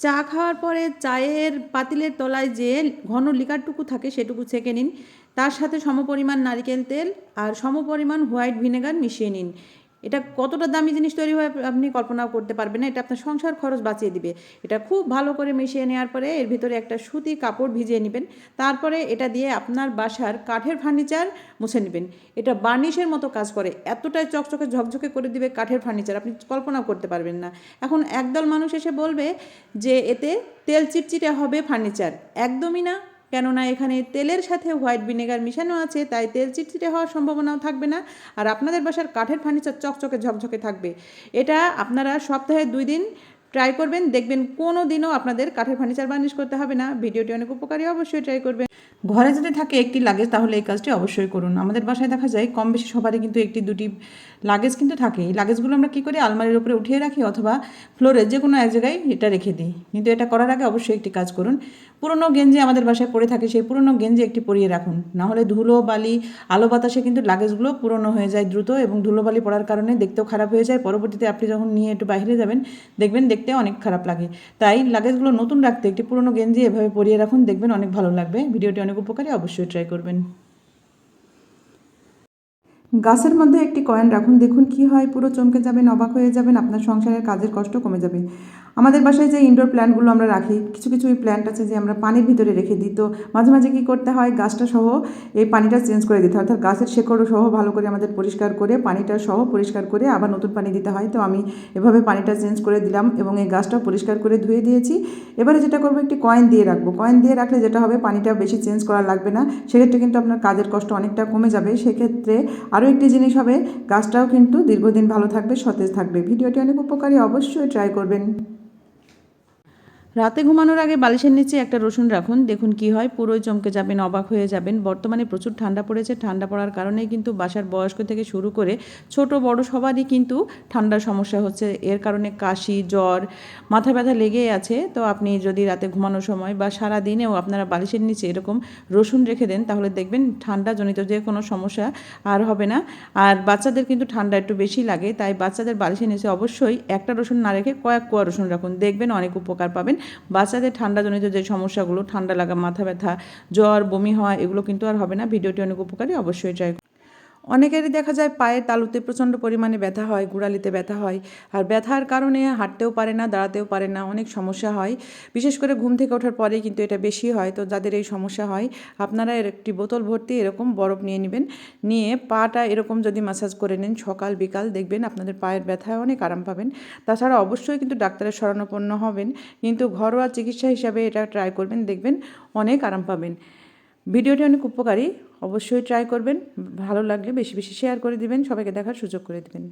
চা খাওয়ার পরে চায়ের পাতিলের তলায় যে ঘন লিকারটুকু থাকে সেটুকু ছেঁকে নিন, তার সাথে সমপরিমাণ নারিকেল তেল আর সমপরিমাণ হোয়াইট ভিনেগার মিশিয়ে নিন। এটা কতটা দামি জিনিস তৈরি হয় আপনি কল্পনাও করতে পারবেন না। এটা আপনার সংসার খরচ বাঁচিয়ে দিবে। এটা খুব ভালো করে মিশিয়ে নেওয়ার পরে এর ভিতরে একটা সুতি কাপড় ভিজিয়ে নেবেন। তারপরে এটা দিয়ে আপনার বাসার কাঠের ফার্নিচার মুছে নেবেন। এটা বার্নিশের মতো কাজ করে, এতটাই চকচকে ঝকঝকে করে দিবে কাঠের ফার্নিচার, আপনি কল্পনাও করতে পারবেন না। এখন একদল মানুষ এসে বলবে যে এতে তেল চিটচিটে হবে ফার্নিচার। একদমই না, কেননা এখানে তেলের সাথে হোয়াইট ভিনেগার মিশানো আছে, তাই তেল চিটচিটে হওয়ার সম্ভাবনাও থাকবে না। আর আপনাদের বাসার কাঠের ফার্নিচার চকচকে ঝকঝকে থাকবে। এটা আপনারা সপ্তাহে 2 দিন ট্রাই করবেন, দেখবেন কোনো দিনও আপনাদের কাঠের ফার্নিচার বার্নিশ করতে হবে না। ভিডিওটি অনেক উপকারী, অবশ্যই ট্রাই করবেন। ঘরে যদি থাকে একটি লাগেজ তাহলে এই কাজটি অবশ্যই করুন। আমাদের বাসায় দেখা যায় কম বেশি সবারই কিন্তু একটি দুটি লাগেজ কিন্তু থাকে। এই লাগেজগুলো আমরা কী করি, আলমারির উপরে উঠিয়ে রাখি অথবা ফ্লোরে যে কোনো এক জায়গায় এটা রেখে দিই। কিন্তু এটা করার আগে অবশ্যই একটি কাজ করুন, পুরনো গেঞ্জি আমাদের বাসায় পড়ে থাকে, সেই পুরনো গেঞ্জি একটি পরিয়ে রাখুন। নাহলে ধুলো বালি আলো বাতাসে কিন্তু লাগেজগুলো পুরনো হয়ে যায় দ্রুত, এবং ধুলো বালি পড়ার কারণে দেখতেও খারাপ হয়ে যায়। পরবর্তীতে আপনি যখন নিয়ে একটু বাইরে যাবেন দেখবেন দেখতে অনেক খারাপ লাগে। তাই লাগেজগুলো নতুন রাখতে একটি পুরনো গেঞ্জি এভাবে পরিয়ে রাখুন, দেখবেন অনেক ভালো লাগবে। ভিডিওটি অনেক উপকারী, অবশ্যই ট্রাই করবেন। গাছের মধ্যে একটি কয়েন রাখুন, দেখুন কি হয়, পুরো চমকে যাবেন, অবাক হয়ে যাবেন, আপনার সংসারের কাজের কষ্ট কমে যাবে। আমাদের বাসায় যে ইনডোর প্ল্যান্টগুলো আমরা রাখি, কিছু কিছু প্ল্যান্ট আছে যে আমরা পানির ভিতরে রেখে দিই। তো মাঝে মাঝে কী করতে হয়, গাছটা সহ এই পানিটা চেঞ্জ করে দিতে হয়, অর্থাৎ গাছের শেকড়ও সহ ভালো করে আমাদের পরিষ্কার করে পানিটা সহ পরিষ্কার করে আবার নতুন পানি দিতে হয়। তো আমি এভাবে পানিটা চেঞ্জ করে দিলাম এবং এই গাছটাও পরিষ্কার করে ধুয়ে দিয়েছি। এবারে যেটা করবো, একটি কয়েন দিয়ে রাখবো। কয়েন দিয়ে রাখলে যেটা হবে, পানিটা বেশি চেঞ্জ করা লাগবে না, সেক্ষেত্রে কিন্তু আপনার কাজের কষ্ট অনেকটা কমে যাবে। সেক্ষেত্রে আরও একটি জিনিস হবে, গাছটাও কিন্তু দীর্ঘদিন ভালো থাকবে, সতেজ থাকবে। ভিডিওটি অনেক উপকারী, অবশ্যই ট্রাই করবেন। রাতে ঘুমানোর আগে বালিশের নিচে একটা রসুন রাখুন, দেখুন কি হয়, পুরোই চমকে যাবেন, অবাক হয়ে যাবেন। বর্তমানে প্রচুর ঠান্ডা পড়েছে, ঠান্ডা পড়ার কারণেই কিন্তু বাসার বয়স্ক থেকে শুরু করে ছোট বড় সবারই কিন্তু ঠান্ডার সমস্যা হচ্ছে। এর কারণে কাশি, জ্বর, মাথা ব্যথা লেগেই আছে। তো আপনি যদি রাতে ঘুমানোর সময় বা সারা দিনেও আপনারা বালিশের নিচে এরকম রসুন রেখে দেন, তাহলে দেখবেন ঠান্ডাজনিত যে কোনো সমস্যা আর হবে না। আর বাচ্চাদের কিন্তু ঠান্ডা একটু বেশি লাগে, তাই বাচ্চাদের বালিশের নিচে অবশ্যই একটা রসুন না রেখে কয়েক কোয়া রসুন রাখুন, দেখবেন অনেক উপকার পাবেন। বাচ্চাদের ঠান্ডাজনিত যে সমস্যাগুলো, ঠান্ডা লাগা, মাথা ব্যথা, জ্বর, বমি হওয়া, এগুলো কিন্তু আর হবে না। ভিডিওটি অনেক উপকারী, অবশ্যই ট্রাই। অনেকেরই দেখা যায় পায়ের তালুতে প্রচণ্ড পরিমাণে ব্যথা হয়, গোড়ালিতে ব্যথা হয়, আর ব্যথার কারণে হাঁটতেও পারে না, দাঁড়াতেও পারে না, অনেক সমস্যা হয়। বিশেষ করে ঘুম থেকে ওঠার পরেই কিন্তু এটা বেশি হয়। তো যাদের এই সমস্যা হয়, আপনারা এর একটি বোতল ভর্তি এরকম বরফ নিয়ে নেবেন, নিয়ে পাটা এরকম যদি ম্যাসাজ করে নেন সকাল বিকাল, দেখবেন আপনাদের পায়ের ব্যথায় অনেক আরাম পাবেন। তাছাড়া অবশ্যই কিন্তু ডাক্তারের শরণাপন্ন হবেন, কিন্তু ঘরোয়া চিকিৎসা হিসাবে এটা ট্রাই করবেন, দেখবেন অনেক আরাম পাবেন। ভিডিওটি অনেক উপকারী, অবশ্যই ট্রাই করবেন। ভালো লাগলে বেশি বেশি শেয়ার করে দিবেন, সবাইকে দেখার সুযোগ করে দিবেন।